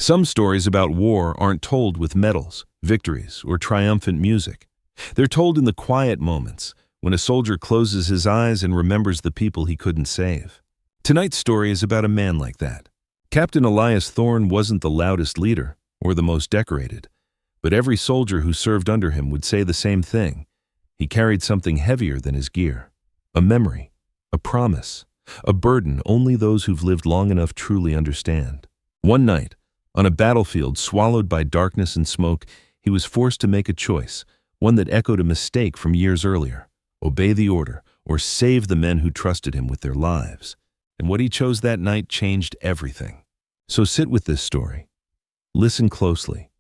Some stories about war aren't told with medals, victories, or triumphant music. They're told in the quiet moments, when a soldier closes his eyes and remembers the people he couldn't save. Tonight's story is about a man like that. Captain Elias Thorne wasn't the loudest leader, or the most decorated, but every soldier who served under him would say the same thing. He carried something heavier than his gear. A memory, a promise, a burden only those who've lived long enough truly understand. One night, on a battlefield swallowed by darkness and smoke, he was forced to make a choice, one that echoed a mistake from years earlier: obey the order, or save the men who trusted him with their lives. And what he chose that night changed everything. So sit with this story. Listen closely.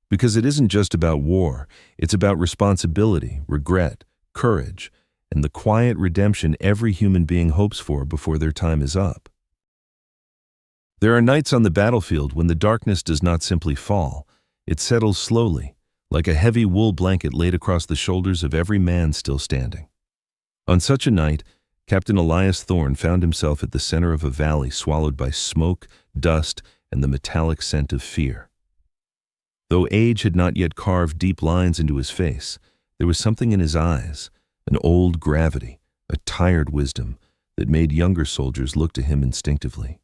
Because it isn't just about war, it's about responsibility, regret, courage, and the quiet redemption every human being hopes for before their time is up. There are nights on the battlefield when the darkness does not simply fall, it settles slowly, like a heavy wool blanket laid across the shoulders of every man still standing. On such a night, Captain Elias Thorne found himself at the center of a valley swallowed by smoke, dust, and the metallic scent of fear. Though age had not yet carved deep lines into his face, there was something in his eyes, an old gravity, a tired wisdom that made younger soldiers look to him instinctively.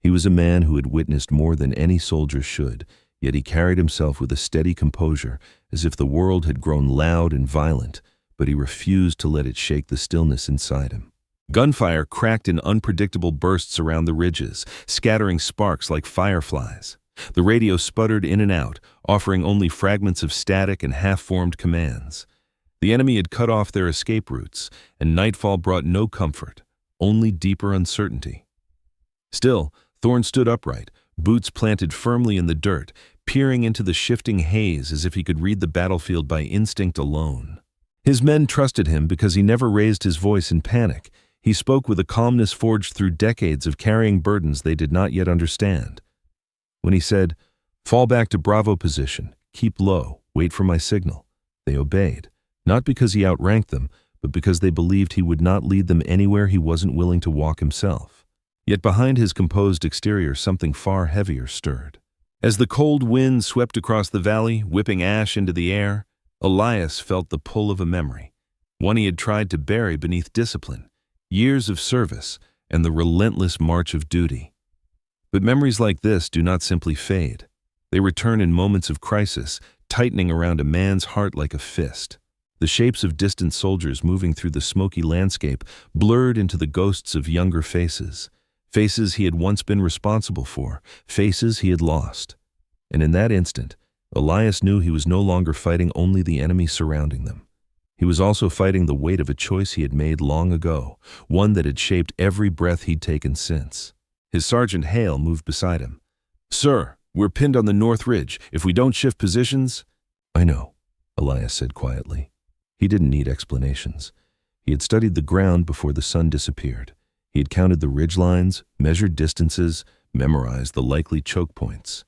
He was a man who had witnessed more than any soldier should, yet he carried himself with a steady composure, as if the world had grown loud and violent, but he refused to let it shake the stillness inside him. Gunfire cracked in unpredictable bursts around the ridges, scattering sparks like fireflies. The radio sputtered in and out, offering only fragments of static and half-formed commands. The enemy had cut off their escape routes, and nightfall brought no comfort, only deeper uncertainty. Still, Thorne stood upright, boots planted firmly in the dirt, peering into the shifting haze as if he could read the battlefield by instinct alone. His men trusted him because he never raised his voice in panic. He spoke with a calmness forged through decades of carrying burdens they did not yet understand. When he said, "Fall back to Bravo position, keep low, wait for my signal," they obeyed, not because he outranked them, but because they believed he would not lead them anywhere he wasn't willing to walk himself. Yet behind his composed exterior, something far heavier stirred. As the cold wind swept across the valley, whipping ash into the air, Elias felt the pull of a memory, one he had tried to bury beneath discipline, years of service, and the relentless march of duty. But memories like this do not simply fade. They return in moments of crisis, tightening around a man's heart like a fist. The shapes of distant soldiers moving through the smoky landscape blurred into the ghosts of younger faces, faces he had once been responsible for, faces he had lost. And in that instant, Elias knew he was no longer fighting only the enemy surrounding them. He was also fighting the weight of a choice he had made long ago, one that had shaped every breath he'd taken since. His Sergeant Hale moved beside him. "Sir, we're pinned on the north ridge. If we don't shift positions—" "I know," Elias said quietly. He didn't need explanations. He had studied the ground before the sun disappeared. He had counted the ridge lines, measured distances, memorized the likely choke points.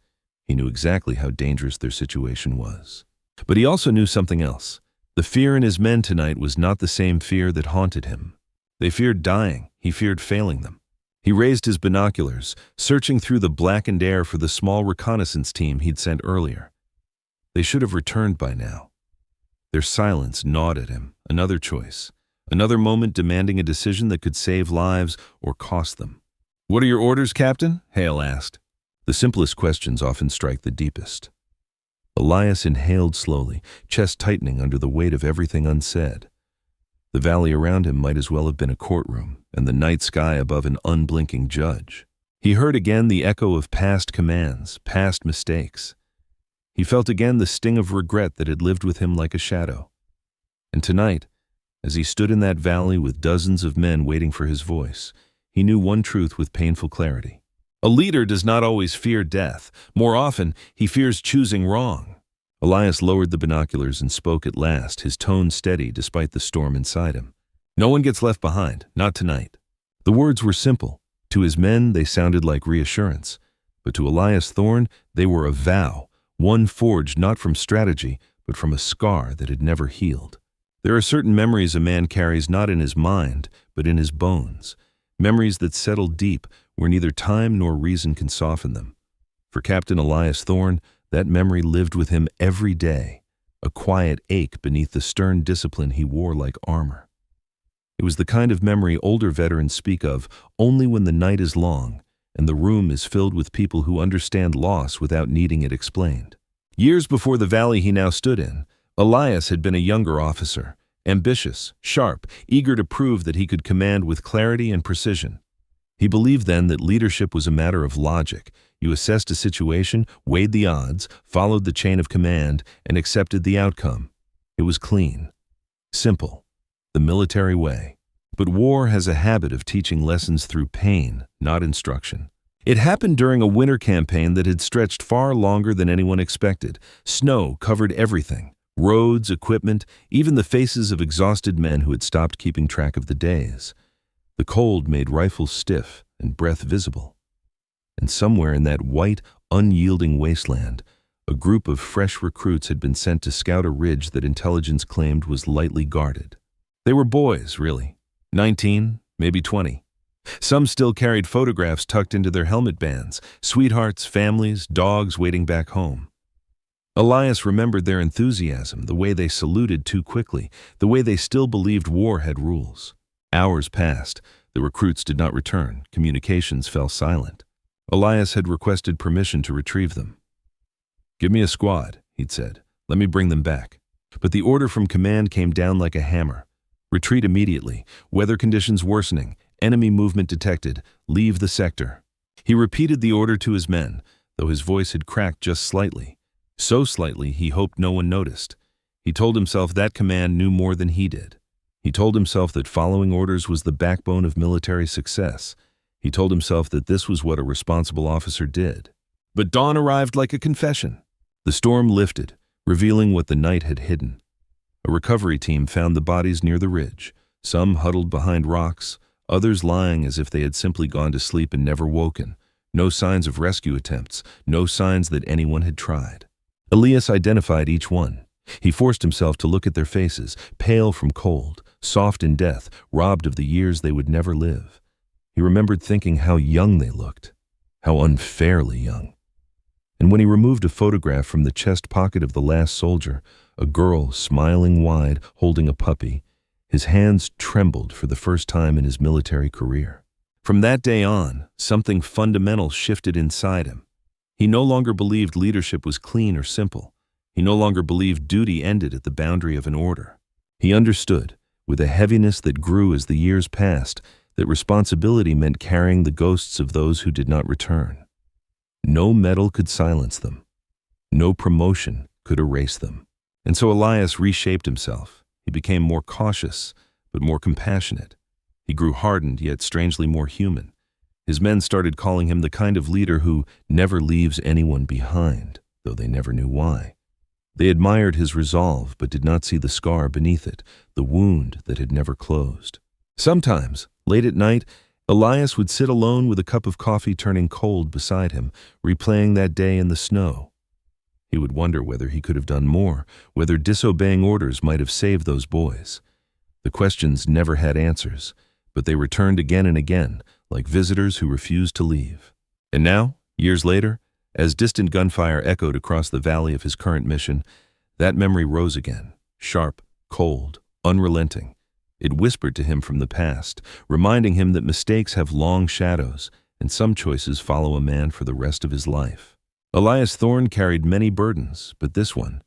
He knew exactly how dangerous their situation was. But he also knew something else. The fear in his men tonight was not the same fear that haunted him. They feared dying. He feared failing them. He raised his binoculars, searching through the blackened air for the small reconnaissance team he'd sent earlier. They should have returned by now. Their silence gnawed at him. Another choice. Another moment demanding a decision that could save lives or cost them. "What are your orders, Captain?" Hale asked. The simplest questions often strike the deepest. Elias inhaled slowly, chest tightening under the weight of everything unsaid. The valley around him might as well have been a courtroom, and the night sky above an unblinking judge. He heard again the echo of past commands, past mistakes. He felt again the sting of regret that had lived with him like a shadow. And tonight, as he stood in that valley with dozens of men waiting for his voice, he knew one truth with painful clarity. A leader does not always fear death. More often, he fears choosing wrong. Elias lowered the binoculars and spoke at last, his tone steady despite the storm inside him. "No one gets left behind, not tonight." The words were simple. To his men, they sounded like reassurance. But to Elias Thorne, they were a vow, one forged not from strategy, but from a scar that had never healed. There are certain memories a man carries not in his mind, but in his bones. Memories that settle deep, where neither time nor reason can soften them. For Captain Elias Thorne, that memory lived with him every day, a quiet ache beneath the stern discipline he wore like armor. It was the kind of memory older veterans speak of only when the night is long and the room is filled with people who understand loss without needing it explained. Years before the valley he now stood in, Elias had been a younger officer, ambitious, sharp, eager to prove that he could command with clarity and precision. He believed then that leadership was a matter of logic. You assessed a situation, weighed the odds, followed the chain of command, and accepted the outcome. It was clean, simple, the military way. But war has a habit of teaching lessons through pain, not instruction. It happened during a winter campaign that had stretched far longer than anyone expected. Snow covered everything. Roads, equipment, even the faces of exhausted men who had stopped keeping track of the days. The cold made rifles stiff and breath visible. And somewhere in that white, unyielding wasteland, a group of fresh recruits had been sent to scout a ridge that intelligence claimed was lightly guarded. They were boys, really. 19, maybe 20. Some still carried photographs tucked into their helmet bands, sweethearts, families, dogs waiting back home. Elias remembered their enthusiasm, the way they saluted too quickly, the way they still believed war had rules. Hours passed. The recruits did not return. Communications fell silent. Elias had requested permission to retrieve them. "Give me a squad," he'd said. "Let me bring them back." But the order from command came down like a hammer. Retreat immediately. Weather conditions worsening. Enemy movement detected. Leave the sector. He repeated the order to his men, though his voice had cracked just slightly. So slightly he hoped no one noticed. He told himself that command knew more than he did. He told himself that following orders was the backbone of military success. He told himself that this was what a responsible officer did. But dawn arrived like a confession. The storm lifted, revealing what the night had hidden. A recovery team found the bodies near the ridge, some huddled behind rocks, others lying as if they had simply gone to sleep and never woken. No signs of rescue attempts, no signs that anyone had tried. Elias identified each one. He forced himself to look at their faces, pale from cold, soft in death, robbed of the years they would never live. He remembered thinking how young they looked, how unfairly young. And when he removed a photograph from the chest pocket of the last soldier, a girl smiling wide, holding a puppy, his hands trembled for the first time in his military career. From that day on, something fundamental shifted inside him. He no longer believed leadership was clean or simple. He no longer believed duty ended at the boundary of an order. He understood, with a heaviness that grew as the years passed, that responsibility meant carrying the ghosts of those who did not return. No medal could silence them. No promotion could erase them. And so Elias reshaped himself. He became more cautious, but more compassionate. He grew hardened, yet strangely more human. His men started calling him the kind of leader who never leaves anyone behind, though they never knew why. They admired his resolve, but did not see the scar beneath it, the wound that had never closed. Sometimes, late at night, Elias would sit alone with a cup of coffee turning cold beside him, replaying that day in the snow. He would wonder whether he could have done more, whether disobeying orders might have saved those boys. The questions never had answers, but they returned again and again, like visitors who refused to leave. And now, years later, as distant gunfire echoed across the valley of his current mission, that memory rose again, sharp, cold, unrelenting. It whispered to him from the past, reminding him that mistakes have long shadows, and some choices follow a man for the rest of his life. Elias Thorne carried many burdens, but this one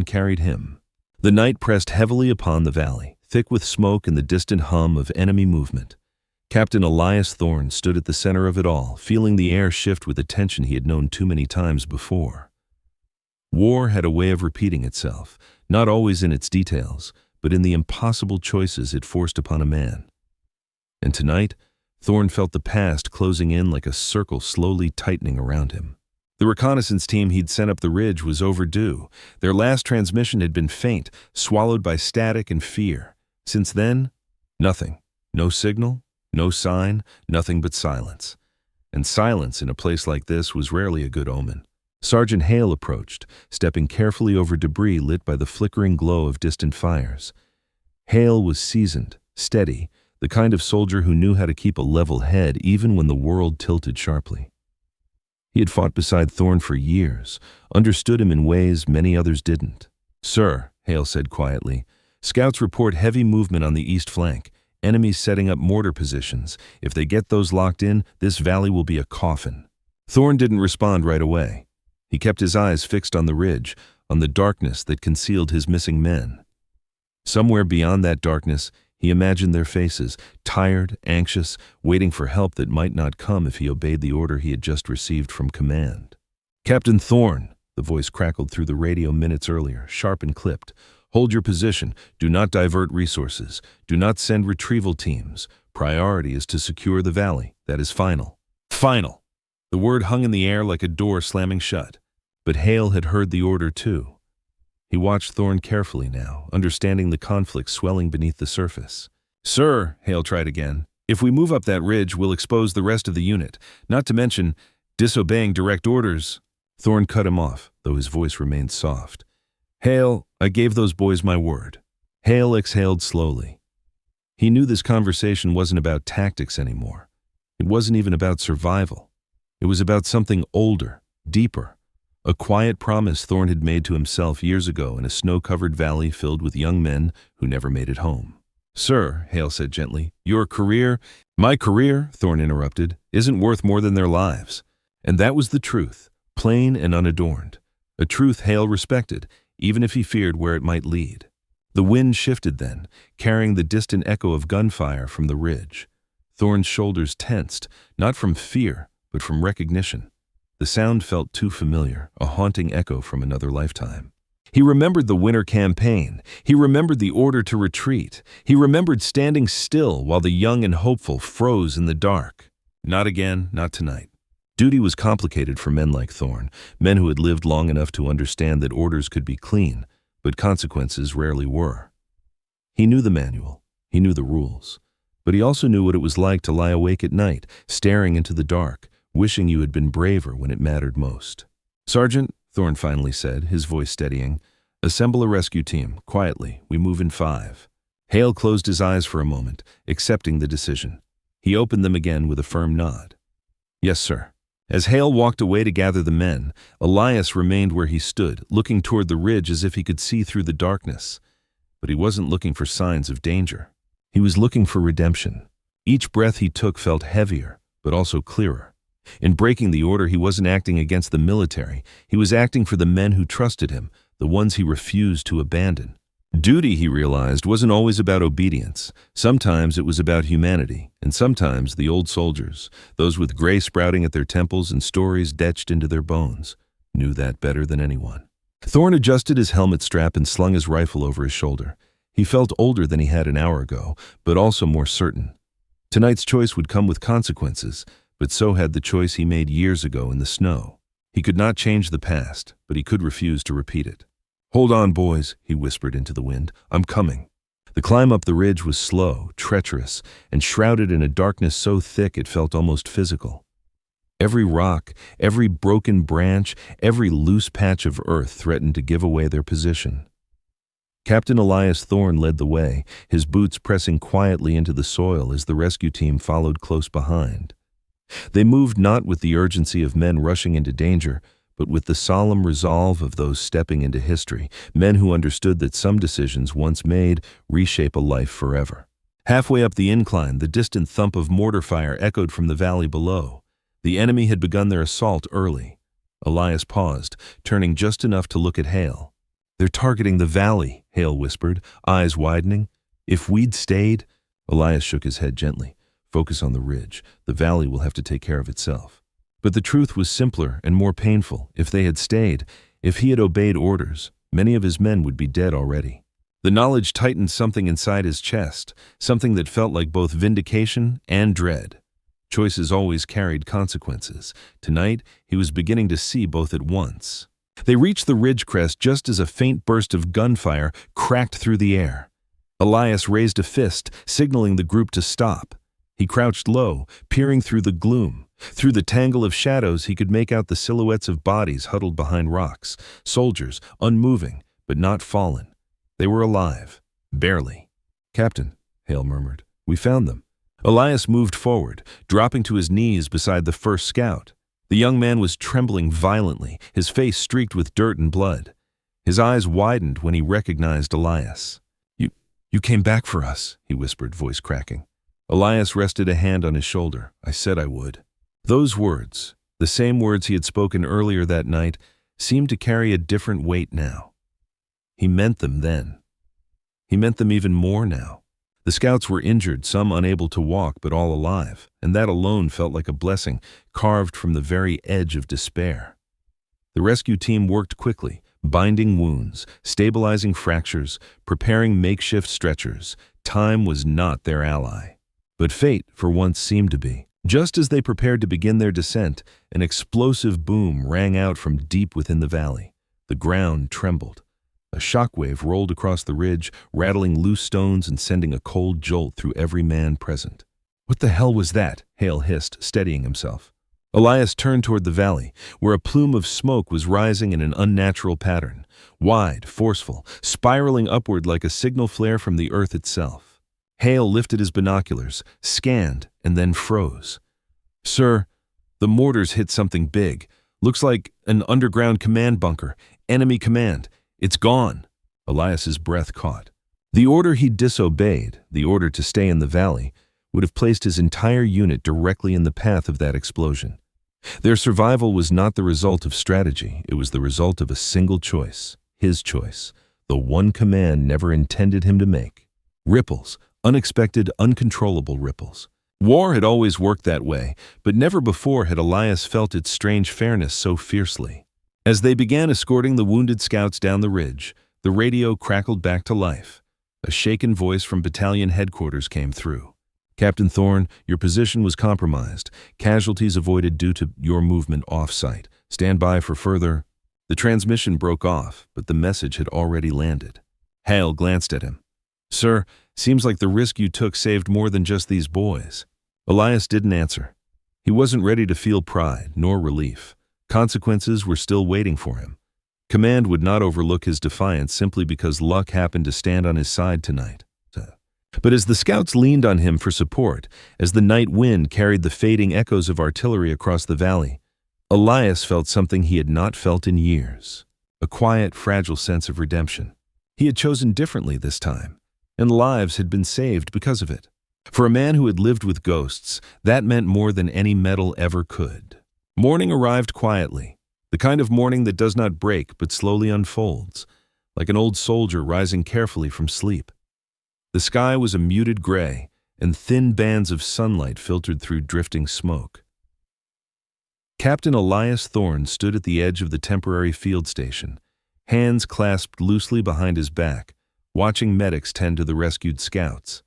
carried him. The night pressed heavily upon the valley, thick with smoke and the distant hum of enemy movement. Captain Elias Thorne stood at the center of it all, feeling the air shift with a tension he had known too many times before. War had a way of repeating itself, not always in its details, but in the impossible choices it forced upon a man. And tonight, Thorne felt the past closing in like a circle slowly tightening around him. The reconnaissance team he'd sent up the ridge was overdue. Their last transmission had been faint, swallowed by static and fear. Since then, nothing. No signal, no sign, nothing but silence. And silence in a place like this was rarely a good omen. Sergeant Hale approached, stepping carefully over debris lit by the flickering glow of distant fires. Hale was seasoned, steady, the kind of soldier who knew how to keep a level head even when the world tilted sharply. He had fought beside Thorne for years, understood him in ways many others didn't. "Sir," Hale said quietly, "scouts report heavy movement on the east flank, enemies setting up mortar positions. If they get those locked in, this valley will be a coffin." Thorne didn't respond right away. He kept his eyes fixed on the ridge, on the darkness that concealed his missing men. Somewhere beyond that darkness, he imagined their faces, tired, anxious, waiting for help that might not come if he obeyed the order he had just received from command. "Captain Thorne," the voice crackled through the radio minutes earlier, sharp and clipped. "Hold your position. Do not divert resources. Do not send retrieval teams. Priority is to secure the valley. That is final." Final! The word hung in the air like a door slamming shut. But Hale had heard the order too. He watched Thorne carefully now, understanding the conflict swelling beneath the surface. "Sir," Hale tried again, "if we move up that ridge, we'll expose the rest of the unit, not to mention disobeying direct orders." Thorne cut him off, though his voice remained soft. "Hale, I gave those boys my word." Hale exhaled slowly. He knew this conversation wasn't about tactics anymore. It wasn't even about survival. It was about something older, deeper. A quiet promise Thorne had made to himself years ago in a snow-covered valley filled with young men who never made it home. "Sir," Hale said gently, "your career—" "My career," Thorne interrupted, "isn't worth more than their lives." And that was the truth, plain and unadorned. A truth Hale respected, even if he feared where it might lead. The wind shifted then, carrying the distant echo of gunfire from the ridge. Thorne's shoulders tensed, not from fear, but from recognition. The sound felt too familiar, a haunting echo from another lifetime. He remembered the winter campaign. He remembered the order to retreat. He remembered standing still while the young and hopeful froze in the dark. Not again, not tonight. Duty was complicated for men like Thorne, men who had lived long enough to understand that orders could be clean, but consequences rarely were. He knew the manual. He knew the rules. But he also knew what it was like to lie awake at night, staring into the dark, wishing you had been braver when it mattered most. "Sergeant," Thorne finally said, his voice steadying, "assemble a rescue team, quietly. We move in 5. Hale closed his eyes for a moment, accepting the decision. He opened them again with a firm nod. "Yes, sir." As Hale walked away to gather the men, Elias remained where he stood, looking toward the ridge as if he could see through the darkness. But he wasn't looking for signs of danger. He was looking for redemption. Each breath he took felt heavier, but also clearer. In breaking the order, he wasn't acting against the military. He was acting for the men who trusted him, the ones he refused to abandon. Duty, he realized, wasn't always about obedience. Sometimes it was about humanity, and sometimes the old soldiers, those with gray sprouting at their temples and stories etched into their bones, knew that better than anyone. Thorne adjusted his helmet strap and slung his rifle over his shoulder. He felt older than he had an hour ago, but also more certain. Tonight's choice would come with consequences, but so had the choice he made years ago in the snow. He could not change the past, but he could refuse to repeat it. "Hold on, boys," he whispered into the wind. "I'm coming." The climb up the ridge was slow, treacherous, and shrouded in a darkness so thick it felt almost physical. Every rock, every broken branch, every loose patch of earth threatened to give away their position. Captain Elias Thorne led the way, his boots pressing quietly into the soil as the rescue team followed close behind. They moved not with the urgency of men rushing into danger, but with the solemn resolve of those stepping into history, men who understood that some decisions once made reshape a life forever. Halfway up the incline, the distant thump of mortar fire echoed from the valley below. The enemy had begun their assault early. Elias paused, turning just enough to look at Hale. "They're targeting the valley," Hale whispered, eyes widening. "If we'd stayed—" Elias shook his head gently. "Focus on the ridge. The valley will have to take care of itself." But the truth was simpler and more painful. If they had stayed, if he had obeyed orders, many of his men would be dead already. The knowledge tightened something inside his chest, something that felt like both vindication and dread. Choices always carried consequences. Tonight, he was beginning to see both at once. They reached the ridge crest just as a faint burst of gunfire cracked through the air. Elias raised a fist, signaling the group to stop. He crouched low, peering through the gloom. Through the tangle of shadows, he could make out the silhouettes of bodies huddled behind rocks, soldiers, unmoving, but not fallen. They were alive, barely. "Captain," Hale murmured, "we found them." Elias moved forward, dropping to his knees beside the first scout. The young man was trembling violently, his face streaked with dirt and blood. His eyes widened when he recognized Elias. You came back for us," he whispered, voice cracking. Elias rested a hand on his shoulder. "I said I would." Those words, the same words he had spoken earlier that night, seemed to carry a different weight now. He meant them then. He meant them even more now. The scouts were injured, some unable to walk, but all alive, and that alone felt like a blessing, carved from the very edge of despair. The rescue team worked quickly, binding wounds, stabilizing fractures, preparing makeshift stretchers. Time was not their ally. But fate, for once, seemed to be. Just as they prepared to begin their descent, an explosive boom rang out from deep within the valley. The ground trembled. A shockwave rolled across the ridge, rattling loose stones and sending a cold jolt through every man present. "What the hell was that?" Hale hissed, steadying himself. Elias turned toward the valley, where a plume of smoke was rising in an unnatural pattern, wide, forceful, spiraling upward like a signal flare from the earth itself. Hale lifted his binoculars, scanned, and then froze. "Sir, the mortars hit something big. Looks like an underground command bunker. Enemy command. It's gone." Elias's breath caught. The order he disobeyed, the order to stay in the valley, would have placed his entire unit directly in the path of that explosion. Their survival was not the result of strategy, it was the result of a single choice, his choice, the one command never intended him to make. Ripples, unexpected, uncontrollable ripples. War had always worked that way, but never before had Elias felt its strange fairness so fiercely. As they began escorting the wounded scouts down the ridge, the radio crackled back to life. A shaken voice from battalion headquarters came through. "Captain Thorne, your position was compromised. Casualties avoided due to your movement off-site. Stand by for further." The transmission broke off, but the message had already landed. Hale glanced at him. "Sir, seems like the risk you took saved more than just these boys." Elias didn't answer. He wasn't ready to feel pride, nor relief. Consequences were still waiting for him. Command would not overlook his defiance simply because luck happened to stand on his side tonight. But as the scouts leaned on him for support, as the night wind carried the fading echoes of artillery across the valley, Elias felt something he had not felt in years, a quiet, fragile sense of redemption. He had chosen differently this time, and lives had been saved because of it. For a man who had lived with ghosts, that meant more than any medal ever could. Morning arrived quietly, the kind of morning that does not break but slowly unfolds, like an old soldier rising carefully from sleep. The sky was a muted gray, and thin bands of sunlight filtered through drifting smoke. Captain Elias Thorne stood at the edge of the temporary field station, hands clasped loosely behind his back, watching medics tend to the rescued scouts.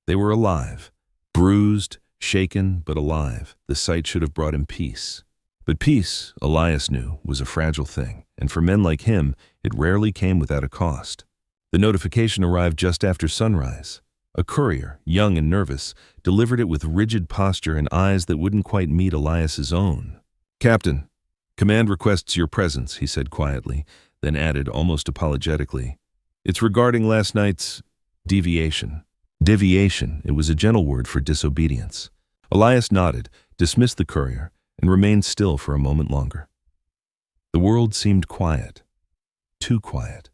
They were alive, bruised, shaken, but alive. The sight should have brought him peace. But peace, Elias knew, was a fragile thing, and for men like him, it rarely came without a cost. The notification arrived just after sunrise. A courier, young and nervous, delivered it with rigid posture and eyes that wouldn't quite meet Elias's own. "Captain, command requests your presence," he said quietly, then added almost apologetically, "It's regarding last night's deviation." Deviation, it was a gentle word for disobedience. Elias nodded, dismissed the courier, and remained still for a moment longer. The world seemed quiet. Too quiet.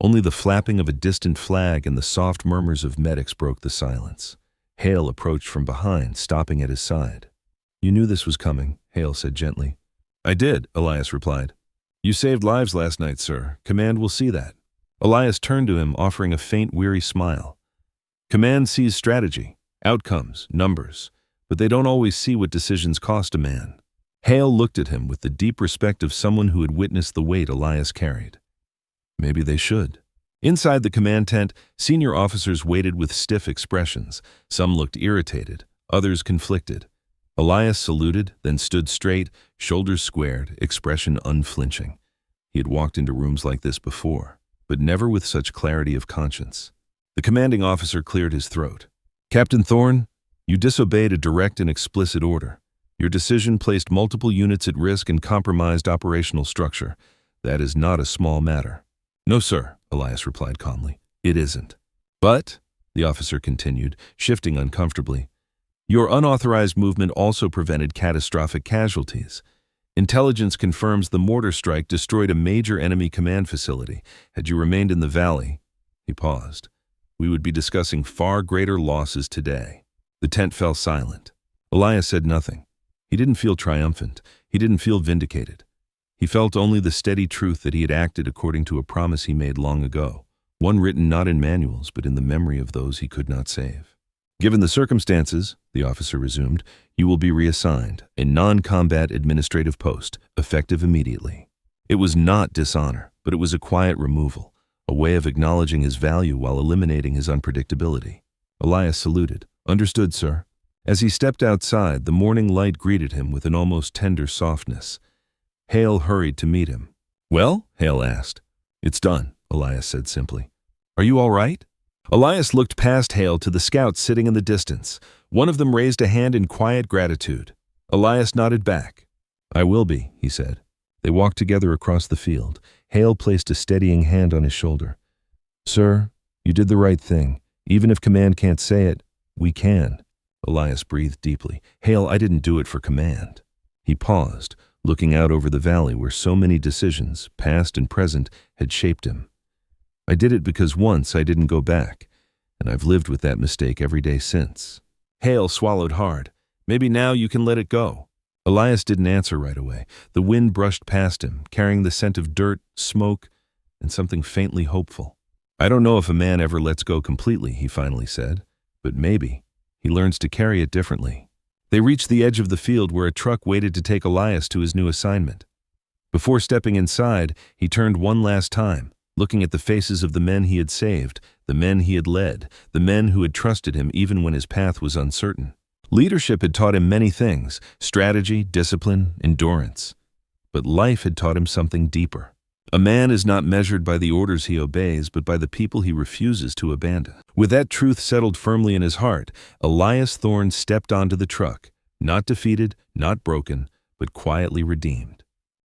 Only the flapping of a distant flag and the soft murmurs of medics broke the silence. Hale approached from behind, stopping at his side. "You knew this was coming," Hale said gently. "I did," Elias replied. "You saved lives last night, sir. Command will see that." Elias turned to him, offering a faint, weary smile. "Command sees strategy, outcomes, numbers, but they don't always see what decisions cost a man." Hale looked at him with the deep respect of someone who had witnessed the weight Elias carried. Maybe they should. Inside the command tent, senior officers waited with stiff expressions. Some looked irritated, others conflicted. Elias saluted, then stood straight, shoulders squared, expression unflinching. He had walked into rooms like this before, but never with such clarity of conscience. The commanding officer cleared his throat. "Captain Thorne, you disobeyed a direct and explicit order. Your decision placed multiple units at risk and compromised operational structure. That is not a small matter." "No, sir," Elias replied calmly. "It isn't. But," the officer continued, shifting uncomfortably, Your unauthorized movement also prevented catastrophic casualties. Intelligence confirms the mortar strike destroyed a major enemy command facility. Had you remained in the valley," he paused, "we would be discussing far greater losses today." The tent fell silent. Elias said nothing. He didn't feel triumphant. He didn't feel vindicated. He felt only the steady truth that he had acted according to a promise he made long ago, one written not in manuals but in the memory of those he could not save. "Given the circumstances," the officer resumed, "you will be reassigned, a non-combat administrative post, effective immediately." It was not dishonor, but it was a quiet removal, a way of acknowledging his value while eliminating his unpredictability. Elias saluted. "Understood, sir." As he stepped outside, the morning light greeted him with an almost tender softness. Hale hurried to meet him. "Well?" Hale asked. "It's done," Elias said simply. "Are you all right?" Elias looked past Hale to the scouts sitting in the distance. One of them raised a hand in quiet gratitude. Elias nodded back. "I will be," he said. They walked together across the field. Hale placed a steadying hand on his shoulder. "Sir, you did the right thing. Even if command can't say it, we can." Elias breathed deeply. "Hale, I didn't do it for command." He paused, looking out over the valley where so many decisions, past and present, had shaped him. "I did it because once I didn't go back, and I've lived with that mistake every day since." Hale swallowed hard. "Maybe now you can let it go." Elias didn't answer right away. The wind brushed past him, carrying the scent of dirt, smoke, and something faintly hopeful. "I don't know if a man ever lets go completely," he finally said, "but maybe he learns to carry it differently." They reached the edge of the field where a truck waited to take Elias to his new assignment. Before stepping inside, he turned one last time, looking at the faces of the men he had saved, the men he had led, the men who had trusted him even when his path was uncertain. Leadership had taught him many things: strategy, discipline, endurance. But life had taught him something deeper. A man is not measured by the orders he obeys, but by the people he refuses to abandon. With that truth settled firmly in his heart, Elias Thorne stepped onto the truck, not defeated, not broken, but quietly redeemed.